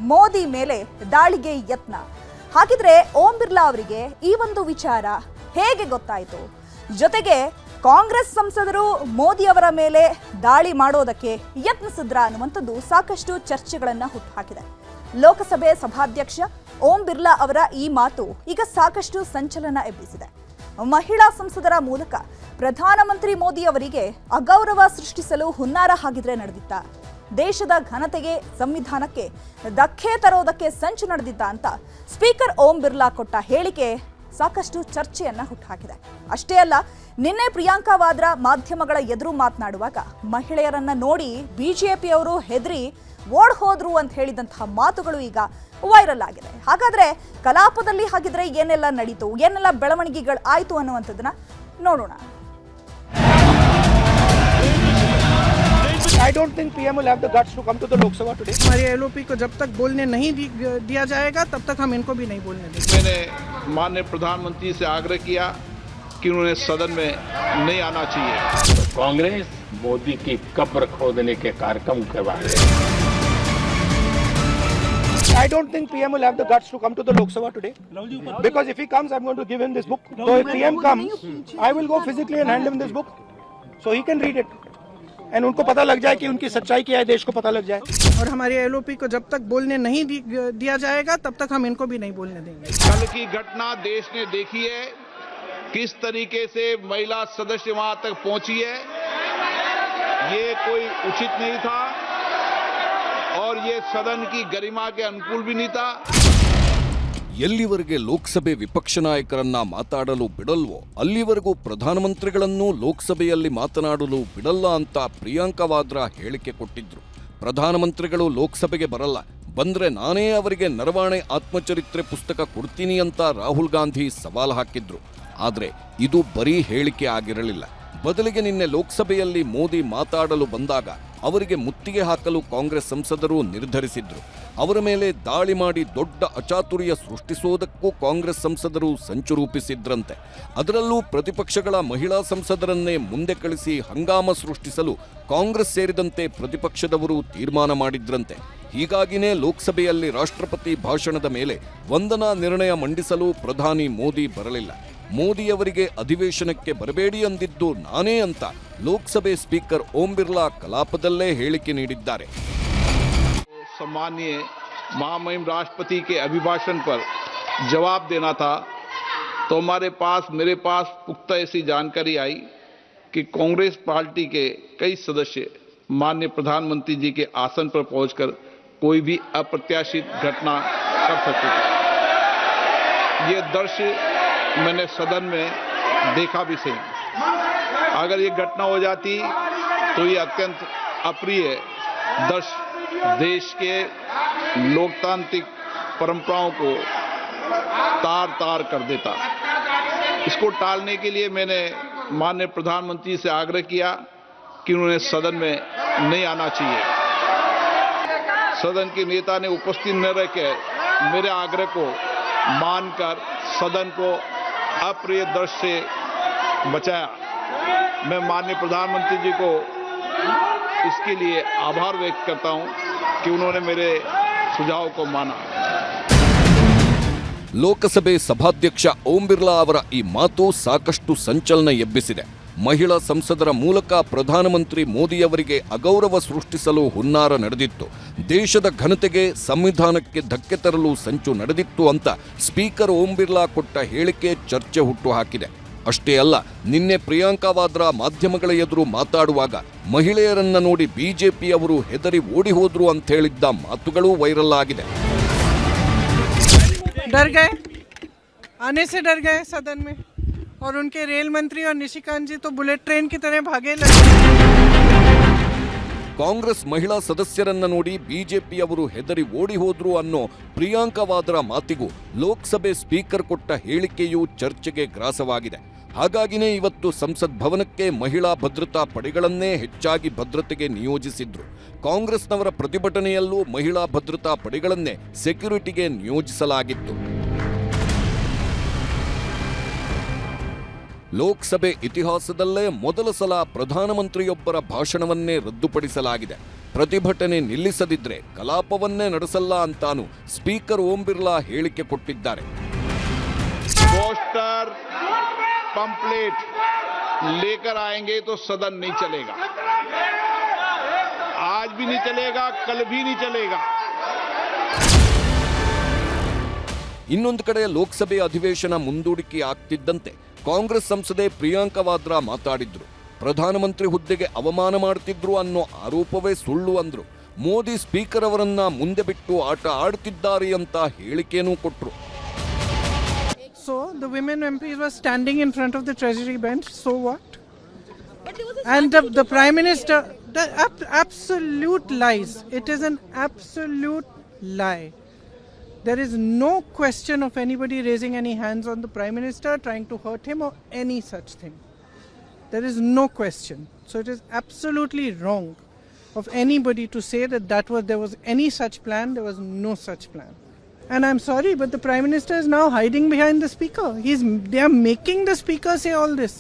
ಮೋದಿ ಮೇಲೆ ದಾಳಿಗೆ ಯತ್ನ. ಹಾಗಿದ್ರೆ ಓಂ ಬಿರ್ಲಾ ಅವರಿಗೆ ಈ ಒಂದು ವಿಚಾರ ಹೇಗೆ ಗೊತ್ತಾಯಿತು? ಜೊತೆಗೆ ಕಾಂಗ್ರೆಸ್ ಸಂಸದರು ಮೋದಿ ಅವರ ಮೇಲೆ ದಾಳಿ ಮಾಡೋದಕ್ಕೆ ಯತ್ನಿಸಿದ್ರ ಅನ್ನುವಂಥದ್ದು ಸಾಕಷ್ಟು ಚರ್ಚೆಗಳನ್ನು ಹುಟ್ಟುಹಾಕಿದೆ. ಲೋಕಸಭೆ ಸಭಾಧ್ಯಕ್ಷ ಓಂ ಬಿರ್ಲಾ ಅವರ ಈ ಮಾತು ಈಗ ಸಾಕಷ್ಟು ಸಂಚಲನ ಎಬ್ಬಿಸಿದೆ. ಮಹಿಳಾ ಸಂಸದರ ಮೂಲಕ ಪ್ರಧಾನಮಂತ್ರಿ ಮೋದಿ ಅವರಿಗೆ ಅಗೌರವ ಸೃಷ್ಟಿಸಲು ಹುನ್ನಾರ ಹಾಗಿದ್ರೆ ನಡೆದಿತ್ತ? ದೇಶದ ಘನತೆಗೆ ಸಂವಿಧಾನಕ್ಕೆ ಧಕ್ಕೆ ತರೋದಕ್ಕೆ ಸಂಚು ನಡೆದಿದ್ದ ಅಂತ ಸ್ಪೀಕರ್ ಓಂ ಬಿರ್ಲಾ ಕೊಟ್ಟ ಹೇಳಿಕೆ ಸಾಕಷ್ಟು ಚರ್ಚೆಯನ್ನ ಹುಟ್ಟುಹಾಕಿದೆ. ಅಷ್ಟೇ ಅಲ್ಲ, ನಿನ್ನೆ ಪ್ರಿಯಾಂಕಾ ವಾದ್ರಾ ಮಾಧ್ಯಮಗಳ ಎದುರು ಮಾತನಾಡುವಾಗ ಮಹಿಳೆಯರನ್ನ ನೋಡಿ ಬಿಜೆಪಿಯವರು ಹೆದರಿ ಓಡ್ ಹೋದ್ರು ಅಂತ ಹೇಳಿದಂತಹ ಮಾತುಗಳು ಈಗ ವೈರಲ್ ಆಗಿದೆ. ಹಾಗಾದ್ರೆ ಕಲಾಪದಲ್ಲಿ ಹಾಗಿದ್ರೆ ಏನೆಲ್ಲ ನಡೀತು, ಏನೆಲ್ಲ ಬೆಳವಣಿಗೆಗಳು ಆಯ್ತು ಅನ್ನುವಂಥದ್ದನ್ನ ನೋಡೋಣ. I don't think PM will have the guts to come to the Lok Sabha today. हमारे LOP को जब तक बोलने नहीं दिया जाएगा तब तक हम इनको भी नहीं बोलने देंगे. मैंने माननीय प्रधानमंत्री से आग्रह किया कि उन्होंने सदन में नहीं आना चाहिए. तो कांग्रेस मोदी की कब्र खोदने के कार्यक्रम के बारे में I don't think PM will have the guts to come to the Lok Sabha today. Because if he comes, I'm going to give him this book. So if PM comes, I will go physically and hand him this book so he can read it. And उनको पता लग जाए कि उनकी सच्चाई क्या है, देश को पता लग जाए. और हमारे LOP को जब तक बोलने नहीं दिया जाएगा तब तक हम इनको भी नहीं बोलने देंगे. कल की घटना देश ने देखी है, किस तरीके से महिला सदस्य वहां तक पहुंची है. ये कोई उचित नहीं था और ये सदन की गरिमा के अनुकूल भी नहीं था. ಎಲ್ಲಿವರೆಗೆ ಲೋಕಸಭೆ ವಿಪಕ್ಷ ನಾಯಕರನ್ನ ಮಾತಾಡಲು ಬಿಡಲ್ವೋ ಅಲ್ಲಿವರೆಗೂ ಪ್ರಧಾನಮಂತ್ರಿಗಳನ್ನು ಲೋಕಸಭೆಯಲ್ಲಿ ಮಾತನಾಡಲು ಬಿಡಲ್ಲ ಅಂತ ಪ್ರಿಯಾಂಕಾ ವಾದ್ರಾ ಹೇಳಿಕೆ ಕೊಟ್ಟಿದ್ರು. ಪ್ರಧಾನಮಂತ್ರಿಗಳು ಲೋಕಸಭೆಗೆ ಬರಲ್ಲ, ಬಂದ್ರೆ ನಾನೇ ಅವರಿಗೆ ನರವಾಣೆ ಆತ್ಮಚರಿತ್ರೆ ಪುಸ್ತಕ ಕೊಡ್ತೀನಿ ಅಂತ ರಾಹುಲ್ ಗಾಂಧಿ ಸವಾಲು ಹಾಕಿದ್ರು. ಆದ್ರೆ ಇದು ಬರೀ ಹೇಳಿಕೆ ಆಗಿರಲಿಲ್ಲ. ಬದಲಿಗೆ ನಿನ್ನೆ ಲೋಕಸಭೆಯಲ್ಲಿ ಮೋದಿ ಮಾತಾಡಲು ಬಂದಾಗ ಅವರಿಗೆ ಮುತ್ತಿಗೆ ಹಾಕಲು ಕಾಂಗ್ರೆಸ್ ಸಂಸದರು ನಿರ್ಧರಿಸಿದ್ರು. ಅವರ ಮೇಲೆ ದಾಳಿ ಮಾಡಿ ದೊಡ್ಡ ಅಚಾತುರ್ಯ ಸೃಷ್ಟಿಸೋದಕ್ಕೂ ಕಾಂಗ್ರೆಸ್ ಸಂಸದರು ಸಂಚು ರೂಪಿಸಿದ್ರಂತೆ. ಅದರಲ್ಲೂ ಪ್ರತಿಪಕ್ಷಗಳ ಮಹಿಳಾ ಸಂಸದರನ್ನೇ ಮುಂದೆ ಕಳಿಸಿ ಹಂಗಾಮ ಸೃಷ್ಟಿಸಲು ಕಾಂಗ್ರೆಸ್ ಸೇರಿದಂತೆ ಪ್ರತಿಪಕ್ಷದವರು ತೀರ್ಮಾನ ಮಾಡಿದ್ರಂತೆ. ಹೀಗಾಗಿನೇ ಲೋಕಸಭೆಯಲ್ಲಿ ರಾಷ್ಟ್ರಪತಿ ಭಾಷಣದ ಮೇಲೆ ವಂದನಾ ನಿರ್ಣಯ ಮಂಡಿಸಲು ಪ್ರಧಾನಿ ಮೋದಿ ಬರಲಿಲ್ಲ. ಮೋದಿಯವರಿಗೆ ಅಧಿವೇಶನಕ್ಕೆ ಬರಬೇಡಿ ಅಂದಿದ್ದು ನಾನೇ ಅಂತ ಲೋಕಸಭೆ ಸ್ಪೀಕರ್ ಓಂ ಬಿರ್ಲಾ ಕಲಾಪದಲ್ಲೇ ಹೇಳಿಕೆ ನೀಡಿದ್ದಾರೆ. सम्माननीय महामहिम राष्ट्रपति के अभिभाषण पर जवाब देना था तो मेरे पास पुख्ता ऐसी जानकारी आई कि कांग्रेस पार्टी के कई सदस्य माननीय प्रधानमंत्री जी के आसन पर पहुंचकर कोई भी अप्रत्याशित घटना कर सकते थे. ये दृश्य मैंने सदन में देखा भी सही. अगर ये घटना हो जाती तो ये अत्यंत अप्रिय दृश्य देश के लोकतांत्रिक परंपराओं को तार तार कर देता. इसको टालने के लिए मैंने माननीय प्रधानमंत्री से आग्रह किया कि उन्होंने सदन में नहीं आना चाहिए. सदन के नेता ने उपस्थित न रहकर मेरे आग्रह को मानकर सदन को अप्रिय दृश्य से बचाया. मैं माननीय प्रधानमंत्री जी को इसके लिए आभार व्यक्त करता हूं कि उन्होंने मेरे सुझाव को माना. ಲೋಕಸಭೆ ಸಭಾಧ್ಯಕ್ಷ ಓಂ ಬಿರ್ಲಾ ಅವರ ಈ ಮಾತು ಸಾಕಷ್ಟು ಸಂಚಲನ ಎಬ್ಬಿಸಿದೆ. ಮಹಿಳಾ ಸಂಸದರ ಮೂಲಕ ಪ್ರಧಾನಮಂತ್ರಿ ಮೋದಿಯವರಿಗೆ ಅಗೌರವ ಸೃಷ್ಟಿಸಲು ಹುನ್ನಾರ ನಡೆದಿತ್ತು, ದೇಶದ ಘನತೆಗೆ ಸಂವಿಧಾನಕ್ಕೆ ಧಕ್ಕೆ ತರಲು ಸಂಚು ನಡೆದಿತ್ತು ಅಂತ ಸ್ಪೀಕರ್ ಓಂ ಬಿರ್ಲಾ ಕೊಟ್ಟ ಹೇಳಿಕೆ ಚರ್ಚೆ ಹುಟ್ಟುಹಾಕಿದೆ. ಅಷ್ಟೇ ಅಲ್ಲ, ನಿನ್ನೆ ಪ್ರಿಯಾಂಕಾ ವಾದ್ರಾ ಮಾಧ್ಯಮಗಳ ಎದುರು ಮಾತಾಡುವಾಗ ಮಹಿಳೆಯರನ್ನ ನೋಡಿ ಬಿಜೆಪಿಯವರು ಹೆದರಿ ಓಡಿ ಹೋದ್ರು ಅಂತ ಹೇಳಿದ್ದ ಮಾತುಗಳು ವೈರಲ್ ಆಗಿದೆ. डर गए, आने से डर गए सदन में. और उनके रेल मंत्री और निशिकांत जी तो बुलेट ट्रेन की तरह भागे लगे. ಕಾಂಗ್ರೆಸ್ ಮಹಿಳಾ ಸದಸ್ಯರನ್ನ ನೋಡಿ ಬಿಜೆಪಿಯವರು ಹೆದರಿ ಓಡಿ ಹೋದ್ರು ಅನ್ನೋ ಪ್ರಿಯಾಂಕಾ ವಾದ್ರಾ ಮಾತಿಗೂ ಲೋಕಸಭೆ ಸ್ಪೀಕರ್ ಕೊಟ್ಟ ಹೇಳಿಕೆಯೂ ಚರ್ಚೆಗೆ ಗ್ರಾಸವಾಗಿದೆ. ಹಾಗಾಗಿನೇ ಇವತ್ತು ಸಂಸತ್ ಭವನಕ್ಕೆ ಮಹಿಳಾ ಭದ್ರತಾ ಪಡೆಗಳನ್ನೇ ಹೆಚ್ಚಾಗಿ ಭದ್ರತೆಗೆ ನಿಯೋಜಿಸಿದ್ರು. ಕಾಂಗ್ರೆಸ್ನವರ ಪ್ರತಿಭಟನೆಯಲ್ಲೂ ಮಹಿಳಾ ಭದ್ರತಾ ಪಡೆಗಳನ್ನೇ ಸೆಕ್ಯೂರಿಟಿಗೆ ನಿಯೋಜಿಸಲಾಗಿತ್ತು. ಲೋಕಸಭೆ ಇತಿಹಾಸದಲ್ಲೇ ಮೊದಲ ಸಲ ಪ್ರಧಾನಮಂತ್ರಿಯೊಬ್ಬರ ಭಾಷಣವನ್ನೇ ರದ್ದುಪಡಿಸಲಾಗಿದೆ. ಪ್ರತಿಭಟನೆ ನಿಲ್ಲಿಸದಿದ್ರೆ ಕಲಾಪವನ್ನೇ ನಡೆಸಲ್ಲ ಅಂತಾನು ಸ್ಪೀಕರ್ ಓಂ ಬಿರ್ಲಾ ಹೇಳಿಕೆ ಕೊಟ್ಟಿದ್ದಾರೆ. पोस्टर पंपलेट लेकर आएंगे तो सदन नहीं चलेगा, आज भी नहीं चलेगा, कल भी नहीं चलेगा. ಇನ್ನೊಂದು ಕಡೆ ಲೋಕಸಭೆ ಅಧಿವೇಶನ ಮುಂದೂಡಿಕೆ ಆಗ್ತಿದ್ದಂತೆ ಕಾಂಗ್ರೆಸ್ ಸಂಸದೆ ಪ್ರಿಯಾಂಕಾ ವಾದ್ರಾ ಮಾತಾಡಿದ್ರು. ಪ್ರಧಾನಮಂತ್ರಿ ಹುದ್ದೆಗೆ ಅವಮಾನ ಮಾಡ್ತಿದ್ರು ಅನ್ನೋ ಆರೋಪವೇ ಸುಳ್ಳು ಅಂದ್ರು. ಮೋದಿ ಸ್ಪೀಕರ್ ಅವರನ್ನ ಮುಂದೆ ಬಿಟ್ಟು ಆಟ ಆಡ್ತಿದ್ದಾರೆ ಅಂತ ಹೇಳಿಕೆನೂ ಕೊಟ್ರು. So the women MPs were standing in front of the Treasury bench. So what? And the Prime Minister, absolute lies. It is an absolute lie. There is no question of anybody raising any hands on the Prime Minister, trying to hurt him or any such thing. There is no question. So it is absolutely wrong of anybody to say that there was any such plan. There was no such plan. And I'm sorry, but the Prime Minister is now hiding behind the Speaker. They are making the Speaker say all this.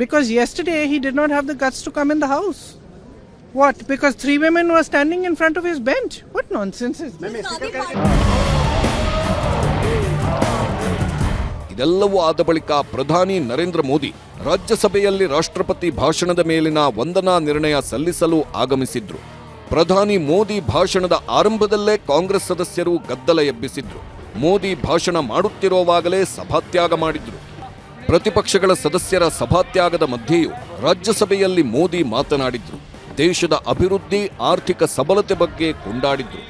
Because yesterday he did not have the guts to come in the House. What? Because 3 women were standing in front of his bench? What nonsense is this? ಇದೆಲ್ಲವೂ ಆದ ಬಳಿಕ ಪ್ರಧಾನಿ ನರೇಂದ್ರ ಮೋದಿ ರಾಜ್ಯಸಭೆಯಲ್ಲಿ ರಾಷ್ಟ್ರಪತಿ ಭಾಷಣದ ಮೇಲಿನ ವಂದನಾ ನಿರ್ಣಯ ಸಲ್ಲಿಸಲು ಆಗಮಿಸಿದ್ರು. ಪ್ರಧಾನಿ ಮೋದಿ ಭಾಷಣದ ಆರಂಭದಲ್ಲೇ ಕಾಂಗ್ರೆಸ್ ಸದಸ್ಯರು ಗದ್ದಲ ಎಬ್ಬಿಸಿದ್ರು. ಮೋದಿ ಭಾಷಣ ಮಾಡುತ್ತಿರುವಾಗಲೇ ಸಭಾತ್ಯಾಗ ಮಾಡಿದ್ರು. ಪ್ರತಿಪಕ್ಷಗಳ ಸದಸ್ಯರ ಸಭಾತ್ಯಾಗದ ಮಧ್ಯೆಯೂ ರಾಜ್ಯಸಭೆಯಲ್ಲಿ ಮೋದಿ ಮಾತನಾಡಿದ್ರು. ದೇಶದ ಅಭಿವೃದ್ಧಿ, ಆರ್ಥಿಕ ಸಬಲತೆ ಬಗ್ಗೆ ಕೊಂಡಾಡಿದ್ರು.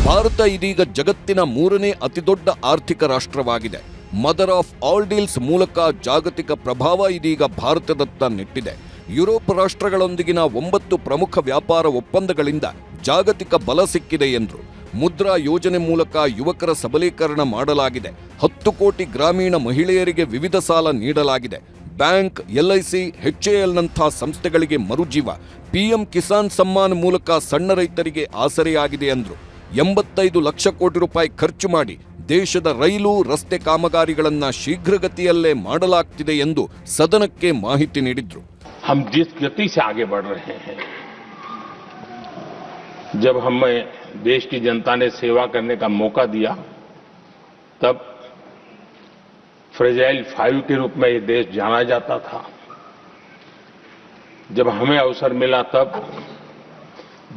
ಭಾರತ ಇದೀಗ ಜಗತ್ತಿನ 3ನೇ ಅತಿದೊಡ್ಡ ಆರ್ಥಿಕ ರಾಷ್ಟ್ರವಾಗಿದೆ. ಮದರ್ ಆಫ್ ಆಲ್ ಡೀಲ್ಸ್ ಮೂಲಕ ಜಾಗತಿಕ ಪ್ರಭಾವ ಇದೀಗ ಭಾರತದತ್ತ ನೆಟ್ಟಿದೆ. ಯುರೋಪ್ ರಾಷ್ಟ್ರಗಳೊಂದಿಗಿನ 9 ಪ್ರಮುಖ ವ್ಯಾಪಾರ ಒಪ್ಪಂದಗಳಿಂದ ಜಾಗತಿಕ ಬಲ ಸಿಕ್ಕಿದೆ ಎಂದರು. ಮುದ್ರಾ ಯೋಜನೆ ಮೂಲಕ ಯುವಕರ ಸಬಲೀಕರಣ ಮಾಡಲಾಗಿದೆ. 10 ಕೋಟಿ ಗ್ರಾಮೀಣ ಮಹಿಳೆಯರಿಗೆ ವಿವಿಧ ಸಾಲ ನೀಡಲಾಗಿದೆ. ಬ್ಯಾಂಕ್, LIC, HALನಂಥ ಸಂಸ್ಥೆಗಳಿಗೆ ಮರುಜೀವ. PM ಕಿಸಾನ್ ಸಮ್ಮಾನ್ ಮೂಲಕ ಸಣ್ಣ ರೈತರಿಗೆ ಆಸರೆಯಾಗಿದೆ ಎಂದರು. 85 ಲಕ್ಷ ಕೋಟಿ ರೂಪಾಯಿ ಖರ್ಚು ಮಾಡಿ ದೇಶದ ರೈಲು, ರಸ್ತೆ ಕಾಮಗಾರಿಗಳನ್ನು ಶೀಘ್ರಗತಿಯಲ್ಲೇ ಮಾಡಲಾಗ್ತಿದೆ ಎಂದು ಸದನಕ್ಕೆ ಮಾಹಿತಿ ನೀಡಿದ್ರು. हम जिस गति से आगे बढ़ रहे हैं, जब हमें देश की जनता ने सेवा करने का मौका दिया, तब फ्रेजाइल 5 के रूप में ये देश जाना जाता था. जब हमें अवसर मिला, तब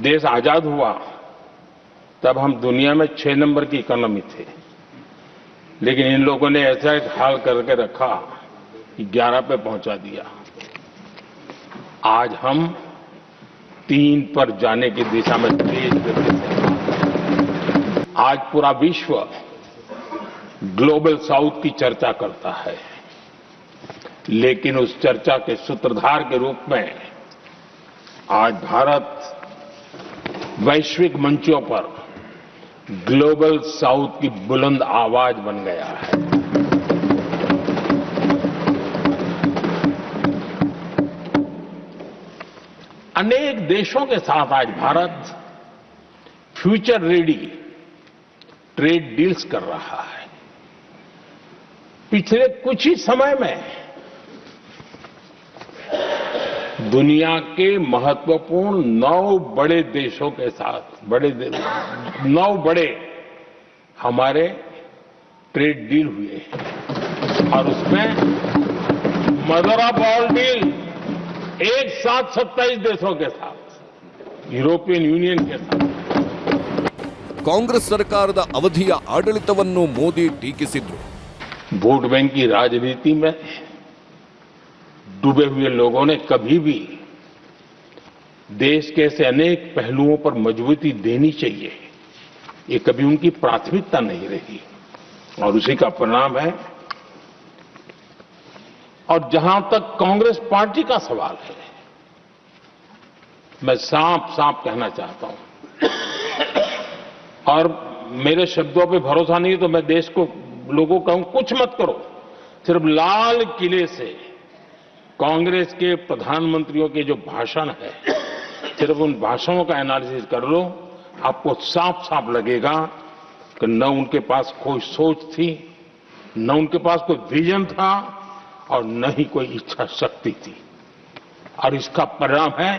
देश आजाद हुआ, तब हम दुनिया में 6 नंबर की इकोनॉमी थे. लेकिन इन लोगों ने ऐसा एक हाल करके रखा कि 11 पे पहुंचा दिया. आज हम 3 पर जाने की दिशा में तेज गति से. आज पूरा विश्व ग्लोबल साउथ की चर्चा करता है, लेकिन उस चर्चा के सूत्रधार के रूप में आज भारत वैश्विक मंचों पर ग्लोबल साउथ की बुलंद आवाज बन गया है. अनेक देशों के साथ आज Bharat future ready trade deals कर रहा है. पिछले कुछ ही समय में दुनिया के महत्वपूर्ण 9 बड़े देशों के साथ 9 बड़े हमारे ट्रेड डील हुए हैं. और उसमें मदर ऑफ ऑल डील एक साथ 27 देशों के साथ, यूरोपियन यूनियन के साथ. ಕಾಂಗ್ರೆಸ್ ಸರ್ಕಾರದ ಅವಧಿಯ ಆಡಳಿತವನ್ನು ಮೋದಿ ಟೀಕಿಸಿದ್ರು. वोट बैंक की राजनीति में डूबे हुए लोगों ने कभी भी देश के ऐसे अनेक पहलुओं पर मजबूती देनी चाहिए, ये कभी उनकी प्राथमिकता नहीं रही. और उसी का परिणाम है. और जहां तक कांग्रेस पार्टी का सवाल है, मैं साफ साफ कहना चाहता हूं, और मेरे शब्दों पे भरोसा नहीं है तो मैं देश को लोगों को कहूं, कुछ मत करो, सिर्फ लाल किले से कांग्रेस के प्रधानमंत्रियों के जो भाषण है, सिर्फ उन भाषणों का एनालिसिस कर लो, आपको साफ साफ लगेगा कि न उनके पास कोई सोच थी, न उनके पास कोई विजन था, और न ही कोई इच्छा शक्ति थी. और इसका परिणाम है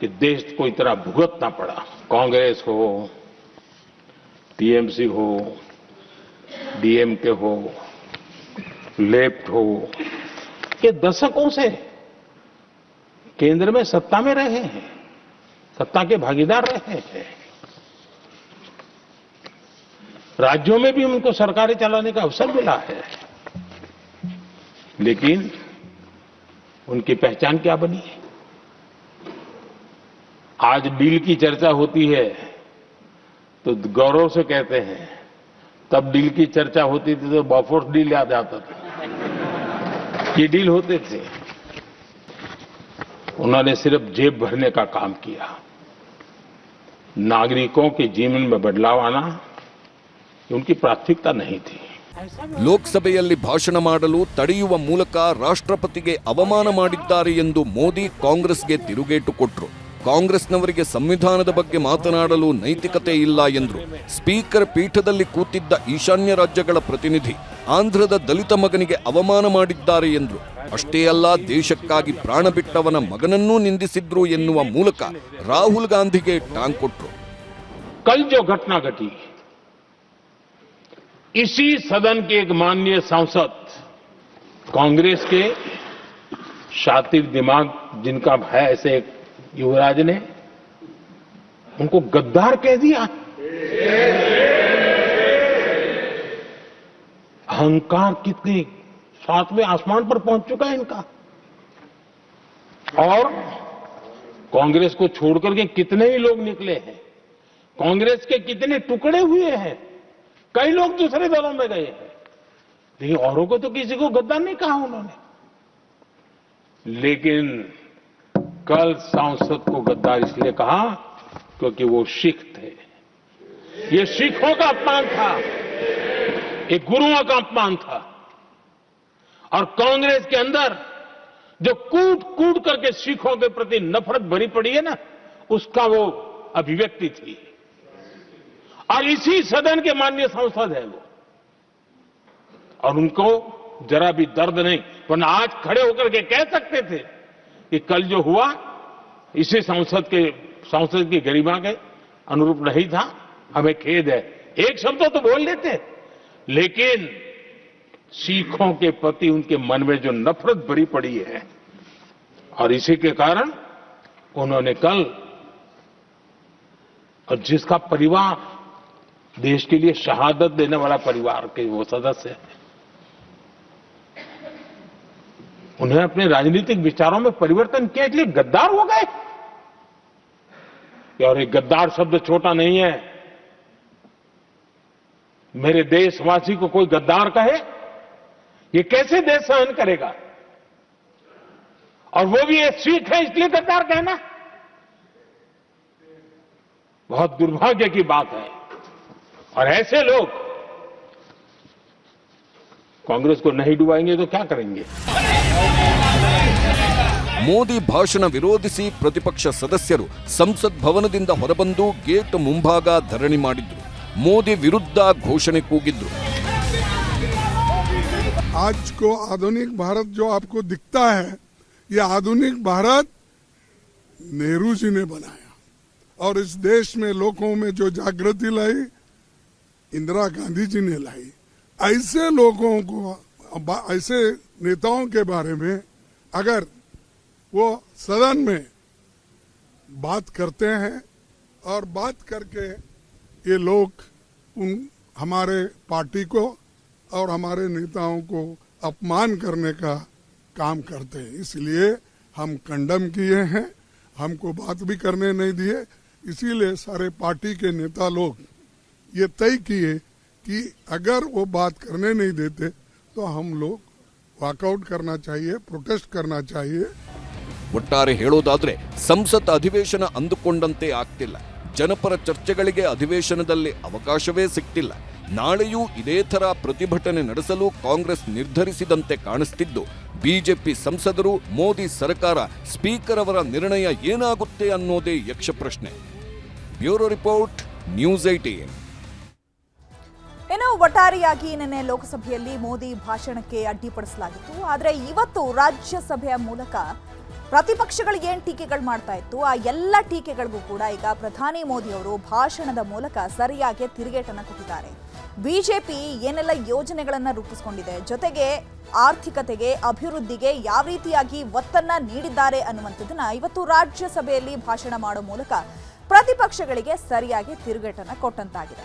कि देश को इतना भुगतना पड़ा। कांग्रेस हो, टीएमसी हो, डीएमके हो, लेफ्ट हो, ये दशकों से केंद्र में सत्ता में रहे हैं, सत्ता के भागीदार रहे हैं। राज्यों में भी उनको सरकारें चलाने का अवसर मिला है, लेकिन उनकी पहचान क्या बनी? आज डील की चर्चा होती है तो गौरव से कहते हैं, तब डील की चर्चा होती थी तो बॉफोर्स डील याद आता था। ये डील होते थे। उन्होंने सिर्फ जेब भरने का काम किया। नागरिकों के जीवन में बदलाव आना उनकी प्राथमिकता नहीं थी। ಲೋಕಸಭೆಯಲ್ಲಿ ಭಾಷಣ ಮಾಡಲು ತಡೆಯುವ ಮೂಲಕ ರಾಷ್ಟ್ರಪತಿಗೆ ಅವಮಾನ ಮಾಡಿದ್ದಾರೆ ಎಂದು ಮೋದಿ ಕಾಂಗ್ರೆಸ್ಗೆ ತಿರುಗೇಟು ಕೊಟ್ಟರು. ಕಾಂಗ್ರೆಸ್ನವರಿಗೆ ಸಂವಿಧಾನದ ಬಗ್ಗೆ ಮಾತನಾಡಲು ನೈತಿಕತೆ ಇಲ್ಲ ಎಂದರು. ಸ್ಪೀಕರ್ ಪೀಠದಲ್ಲಿ ಕೂತಿದ್ದ ಈಶಾನ್ಯ ರಾಜ್ಯಗಳ ಪ್ರತಿನಿಧಿ ಆಂಧ್ರದ ದಲಿತ ಮಗನಿಗೆ ಅವಮಾನ ಮಾಡಿದ್ದಾರೆ ಎಂದರು. ಅಷ್ಟೇ ಅಲ್ಲ, ದೇಶಕ್ಕಾಗಿ ಪ್ರಾಣ ಬಿಟ್ಟವನ ಮಗನನ್ನೂ ನಿಂದಿಸಿದ್ರು ಎನ್ನುವ ಮೂಲಕ ರಾಹುಲ್ ಗಾಂಧಿಗೆ ಟಾಂಗ್ ಕೊಟ್ಟರು. कल जो घटना घटी, इसी सदन के एक माननीय सांसद, कांग्रेस के शातिर दिमाग जिनका है ऐसे एक युवराज ने उनको गद्दार कह दिया। अहंकार कितने सातवें आसमान पर पहुंच चुका है इनका। और कांग्रेस को छोड़कर के कितने ही लोग निकले हैं, कांग्रेस के कितने टुकड़े हुए हैं, कई लोग दूसरे दलों में गए हैं, लेकिन औरों को तो किसी को गद्दार नहीं कहा उन्होंने। लेकिन कल सांसद को गद्दार इसलिए कहा क्योंकि वो सिख थे। ये सिखों का अपमान था, ये गुरुओं का अपमान था। और कांग्रेस के अंदर जो कूट कूट करके सिखों के प्रति नफरत भरी पड़ी है ना, उसका वो अभिव्यक्ति थी। और इसी सदन के माननीय सांसद है वो, और उनको जरा भी दर्द नहीं, वरना आज खड़े होकर के कह सकते थे कि कल जो हुआ इसी सांसद की गरिमा के अनुरूप नहीं था, हमें खेद है। एक शब्द तो बोल लेते, लेकिन सिखों के प्रति उनके मन में जो नफरत भरी पड़ी है, और इसी के कारण उन्होंने कल, और जिसका परिवार देश के लिए शहादत देने वाला परिवार के वो सदस्य हैं, उन्हें अपने राजनीतिक विचारों में परिवर्तन किया, इसलिए गद्दार हो गए। और ये गद्दार शब्द छोटा नहीं है। मेरे देशवासी को कोई गद्दार कहे, ये कैसे देश सहन करेगा? और वो भी ये सिख है इसलिए गद्दार कहना बहुत दुर्भाग्य की बात है। और ऐसे लोग कांग्रेस को नहीं डुबाएंगे तो क्या करेंगे? ಮೋದಿ ಭಾಷಣ ವಿರೋಧಿಸಿ ಪ್ರತಿಪಕ್ಷ ಸದಸ್ಯರು ಸಂಸತ್ ಭವನದಿಂದ ಹೊರಬಂದು ಗೇಟ್ ಮುಂಭಾಗ ಧರಣಿ ಮಾಡಿದ್ರು. ಮೋದಿ ವಿರುದ್ಧ ಘೋಷಣೆ ಕೂಗಿದ್ರು. आज को आधुनिक भारत जो आपको दिखता है, ये आधुनिक भारत नेहरू जी ने बनाया, और इस देश में लोगों में जो जागृति लाई इंदिरा गांधी जी ने लाई। ऐसे लोगों को, ऐसे नेताओं के बारे में अगर वो सदन में बात करते हैं और बात करके ये लोग हमारे पार्टी को और हमारे नेताओं को अपमान करने का काम करते हैं, इसलिए हम कंडम किए हैं, हमको बात भी करने नहीं दिए। इसीलिए सारे पार्टी के नेता लोग ये तय किए कि अगर वो बात करने नहीं देते तो हम लोग वॉकआउट करना चाहिए, प्रोटेस्ट करना चाहिए। ಒಟ್ಟಾರೆ ಹೇಳೋದಾದ್ರೆ ಸಂಸತ್ ಅಧಿವೇಶನ ಅಂದುಕೊಂಡಂತೆ ಆಗ್ತಿಲ್ಲ. ಜನಪರ ಚರ್ಚೆಗಳಿಗೆ ಅಧಿವೇಶನದಲ್ಲಿ ಅವಕಾಶವೇ ಸಿಗ್ತಿಲ್ಲ. ನಾಳೆಯೂ ಇದೇ ಥರ ಪ್ರತಿಭಟನೆ ನಡೆಸಲು ಕಾಂಗ್ರೆಸ್ ನಿರ್ಧರಿಸಿದಂತೆ ಕಾಣಿಸ್ತಿದ್ದು, ಬಿಜೆಪಿ ಸಂಸದರು, ಮೋದಿ ಸರ್ಕಾರ, ಸ್ಪೀಕರ್ ಅವರ ನಿರ್ಣಯ ಏನಾಗುತ್ತೆ ಅನ್ನೋದೇ ಯಕ್ಷ ಪ್ರಶ್ನೆ. Bureau report, news 18. ಇನ್ನು ಒಟ್ಟಾರೆಯಾಗಿ ನಿನ್ನೆ ಲೋಕಸಭೆಯಲ್ಲಿ ಮೋದಿ ಭಾಷಣಕ್ಕೆ ಅಡ್ಡಿಪಡಿಸಲಾಗಿತ್ತು. ಆದರೆ ಇವತ್ತು ರಾಜ್ಯಸಭೆಯ ಮೂಲಕ ಪ್ರತಿಪಕ್ಷಗಳು ಏನ್ ಟೀಕೆಗಳು ಮಾಡ್ತಾ ಇತ್ತು ಆ ಎಲ್ಲ ಟೀಕೆಗಳಿಗೂ ಕೂಡ ಈಗ ಪ್ರಧಾನಿ ಮೋದಿ ಅವರು ಭಾಷಣದ ಮೂಲಕ ಸರಿಯಾಗಿ ತಿರುಗೇಟನ್ನ ಕೊಟ್ಟಿದ್ದಾರೆ. ಬಿಜೆಪಿ ಏನೆಲ್ಲ ಯೋಜನೆಗಳನ್ನ ರೂಪಿಸಿಕೊಂಡಿದೆ, ಜೊತೆಗೆ ಆರ್ಥಿಕತೆಗೆ, ಅಭಿವೃದ್ಧಿಗೆ ಯಾವ ರೀತಿಯಾಗಿ ಒತ್ತನ್ನ ನೀಡಿದ್ದಾರೆ ಅನ್ನುವಂಥದ್ದನ್ನ ಇವತ್ತು ರಾಜ್ಯಸಭೆಯಲ್ಲಿ ಭಾಷಣ ಮಾಡೋ ಮೂಲಕ ಪ್ರತಿಪಕ್ಷಗಳಿಗೆ ಸರಿಯಾಗಿ ತಿರುಗೇಟನ್ನ ಕೊಟ್ಟಂತಾಗಿದೆ.